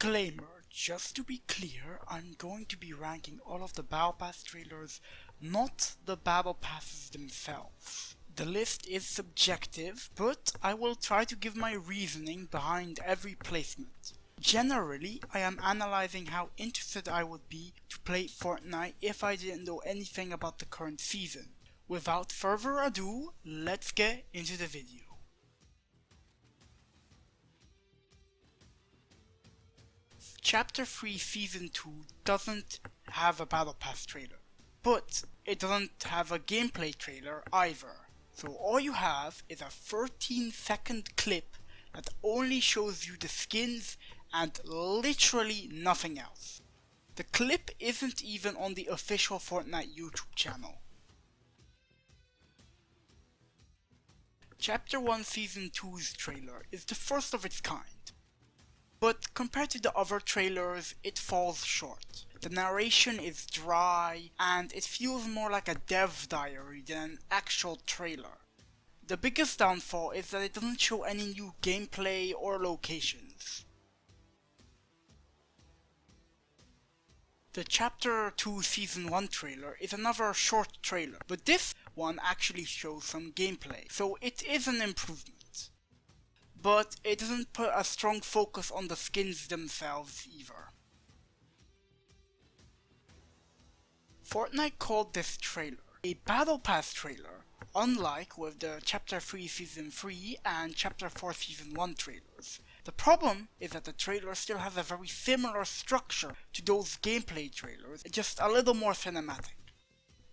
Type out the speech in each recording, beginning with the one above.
Disclaimer, just to be clear, I'm going to be ranking all of the Battle Pass trailers, not the Battle Passes themselves. The list is subjective, but I will try to give my reasoning behind every placement. Generally, I am analyzing how interested I would be to play Fortnite if I didn't know anything about the current season. Without further ado, let's get into the video. Chapter 3 Season 2 doesn't have a Battle Pass trailer, but it doesn't have a gameplay trailer either. So all you have is a 13-second clip that only shows you the skins and literally nothing else. The clip isn't even on the official Fortnite YouTube channel. Chapter 1 Season 2's trailer is the first of its kind. But compared to the other trailers, it falls short. The narration is dry, and it feels more like a dev diary than an actual trailer. The biggest downfall is that it doesn't show any new gameplay or locations. The Chapter 2 Season 1 trailer is another short trailer, but this one actually shows some gameplay, so it is an improvement. But it doesn't put a strong focus on the skins themselves either. Fortnite called this trailer a Battle Pass trailer, unlike with the Chapter 3 Season 3 and Chapter 4 Season 1 trailers. The problem is that the trailer still has a very similar structure to those gameplay trailers, just a little more cinematic.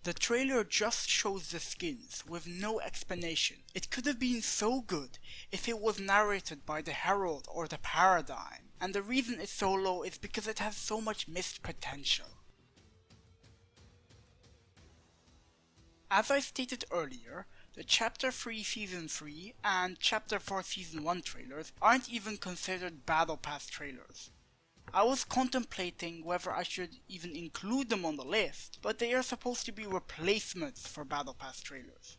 The trailer just shows the skins, with no explanation. It could have been so good if it was narrated by the Herald or the Paradigm, and the reason it's so low is because it has so much missed potential. As I stated earlier, the Chapter 3 Season 3 and Chapter 4 Season 1 trailers aren't even considered Battle Pass trailers. I was contemplating whether I should even include them on the list, but they are supposed to be replacements for Battle Pass trailers.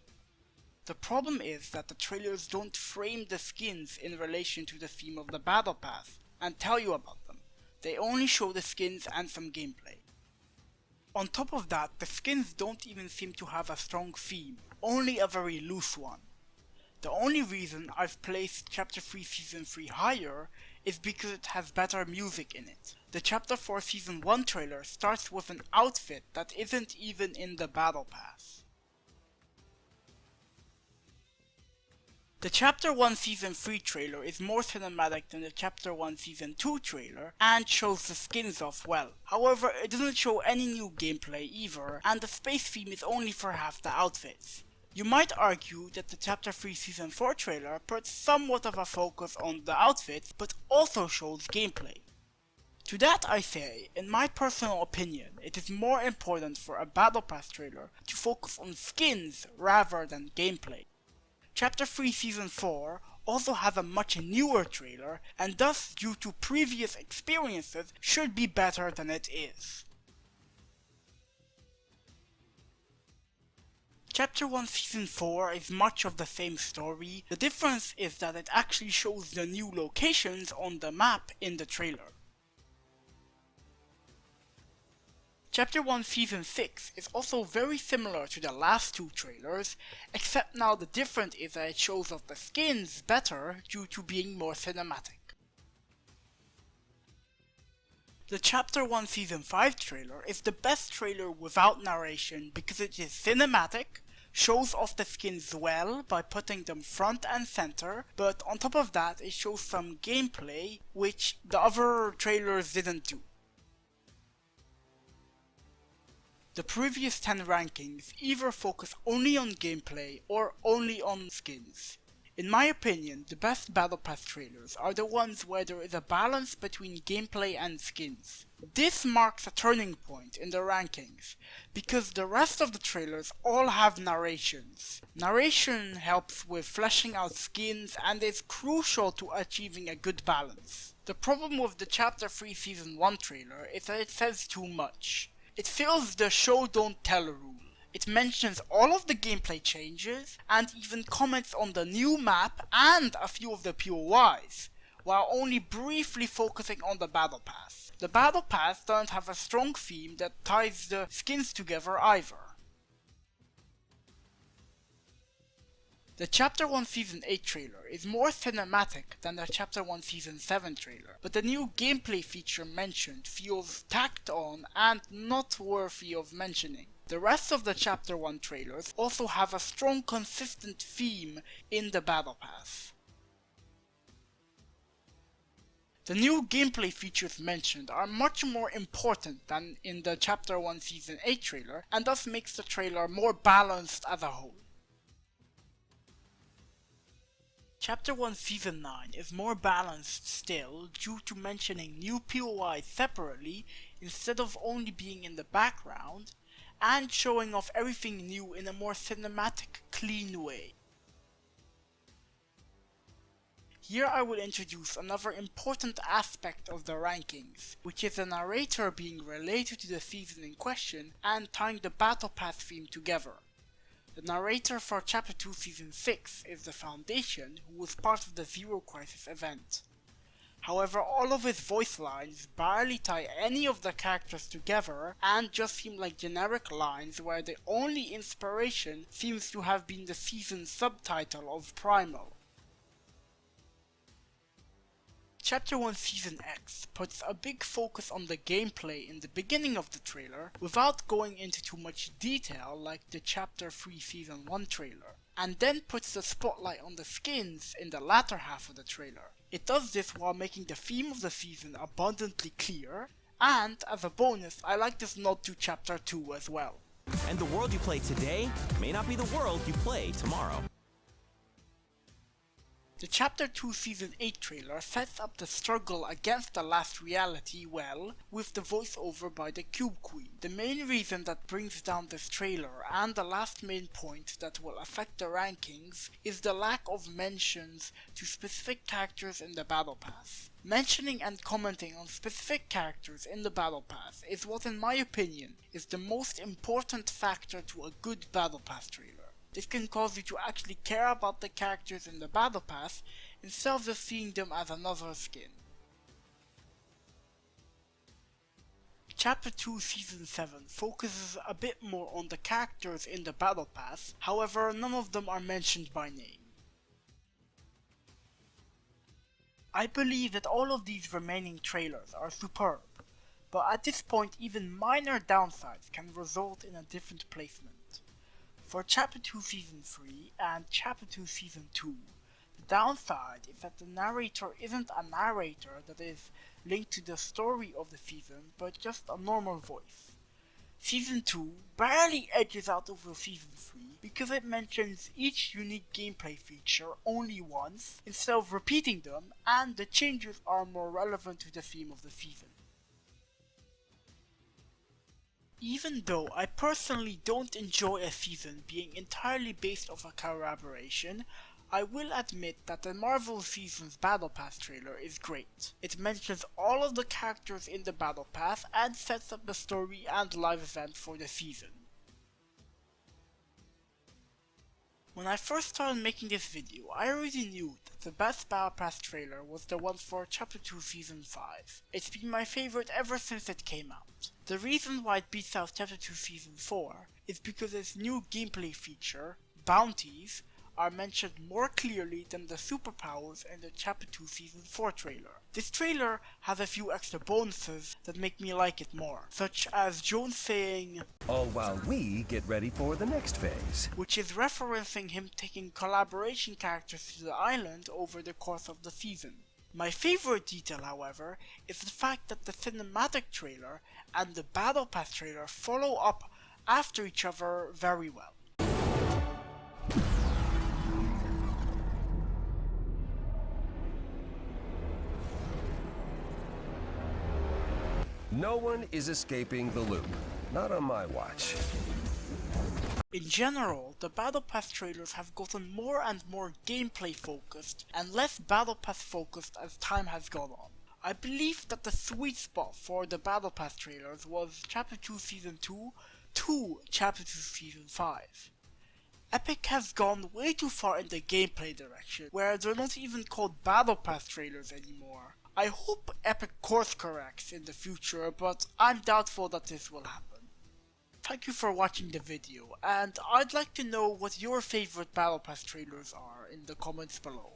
The problem is that the trailers don't frame the skins in relation to the theme of the Battle Pass and tell you about them. They only show the skins and some gameplay. On top of that, the skins don't even seem to have a strong theme, only a very loose one. The only reason I've placed Chapter 3 Season 3 higher is because it has better music in it. The Chapter 4 Season 1 trailer starts with an outfit that isn't even in the Battle Pass. The Chapter 1 Season 3 trailer is more cinematic than the Chapter 1 Season 2 trailer and shows the skins off well. However, it doesn't show any new gameplay either, and the space theme is only for half the outfits. You might argue that the Chapter 3 Season 4 trailer puts somewhat of a focus on the outfits, but also shows gameplay. To that I say, in my personal opinion, it is more important for a Battle Pass trailer to focus on skins rather than gameplay. Chapter 3 Season 4 also has a much newer trailer, and thus due to previous experiences should be better than it is. Chapter 1 Season 4 is much of the same story. The difference is that it actually shows the new locations on the map in the trailer. Chapter 1 Season 6 is also very similar to the last two trailers, except now the difference is that it shows off the skins better due to being more cinematic. The Chapter 1 Season 5 trailer is the best trailer without narration because it is cinematic, shows off the skins well by putting them front and center, but on top of that it shows some gameplay which the other trailers didn't do. The previous 10 rankings either focus only on gameplay or only on skins. In my opinion, the best Battle Pass trailers are the ones where there is a balance between gameplay and skins. This marks a turning point in the rankings, because the rest of the trailers all have narrations. Narration helps with fleshing out skins and is crucial to achieving a good balance. The problem with the Chapter 3 Season 1 trailer is that it says too much. It fills the show don't tell rule. It mentions all of the gameplay changes and even comments on the new map and a few of the POIs, while only briefly focusing on the Battle Pass. The Battle Pass doesn't have a strong theme that ties the skins together either. The Chapter 1 Season 8 trailer is more cinematic than the Chapter 1 Season 7 trailer, but the new gameplay feature mentioned feels tacked on and not worthy of mentioning. The rest of the Chapter 1 trailers also have a strong consistent theme in the Battle Pass. The new gameplay features mentioned are much more important than in the Chapter 1 Season 8 trailer, and thus makes the trailer more balanced as a whole. Chapter 1 Season 9 is more balanced still due to mentioning new POIs separately instead of only being in the background, and showing off everything new in a more cinematic, clean way. Here I will introduce another important aspect of the rankings, which is the narrator being related to the season in question and tying the Battle Pass theme together. The narrator for Chapter 2 Season 6 is the Foundation, who was part of the Zero Crisis event. However, all of his voice lines barely tie any of the characters together and just seem like generic lines where the only inspiration seems to have been the season's subtitle of Primal. Chapter 1 Season X puts a big focus on the gameplay in the beginning of the trailer without going into too much detail like the Chapter 3 Season 1 trailer, and then puts the spotlight on the skins in the latter half of the trailer. It does this while making the theme of the season abundantly clear, and as a bonus I like this nod to Chapter 2 as well. And the world you play today may not be the world you play tomorrow. The Chapter 2 Season 8 trailer sets up the struggle against the last reality well, with the voiceover by the Cube Queen. The main reason that brings down this trailer, and the last main point that will affect the rankings, is the lack of mentions to specific characters in the Battle Pass. Mentioning and commenting on specific characters in the Battle Pass is what, in my opinion, is the most important factor to a good Battle Pass trailer. This can cause you to actually care about the characters in the Battle Pass instead of just seeing them as another skin. Chapter 2 Season 7 focuses a bit more on the characters in the Battle Pass, however none of them are mentioned by name. I believe that all of these remaining trailers are superb, but at this point even minor downsides can result in a different placement. For Chapter 2 Season 3 and Chapter 2 Season 2, the downside is that the narrator isn't a narrator that is linked to the story of the season, but just a normal voice. Season 2 barely edges out over Season 3 because it mentions each unique gameplay feature only once instead of repeating them, and the changes are more relevant to the theme of the season. Even though I personally don't enjoy a season being entirely based off a collaboration, I will admit that the Marvel Season's Battle Pass trailer is great. It mentions all of the characters in the Battle Pass and sets up the story and live event for the season. When I first started making this video, I already knew that the best Battle Pass trailer was the one for Chapter 2 Season 5. It's been my favorite ever since it came out. The reason why it beats out Chapter 2 Season 4 is because its new gameplay feature, bounties, are mentioned more clearly than the superpowers in the Chapter 2 Season 4 trailer. This trailer has a few extra bonuses that make me like it more, such as Jones saying, "All while we get ready for the next phase," which is referencing him taking collaboration characters to the island over the course of the season. My favorite detail, however, is the fact that the cinematic trailer and the Battle Pass trailer follow up after each other very well. No one is escaping the loop. Not on my watch. In general, the Battle Pass trailers have gotten more and more gameplay focused and less Battle Pass focused as time has gone on. I believe that the sweet spot for the Battle Pass trailers was Chapter 2 Season 2 to Chapter 2 Season 5. Epic has gone way too far in the gameplay direction, where they're not even called Battle Pass trailers anymore. I hope Epic course corrects in the future, but I'm doubtful that this will happen. Thank you for watching the video, and I'd like to know what your favorite Battle Pass trailers are in the comments below.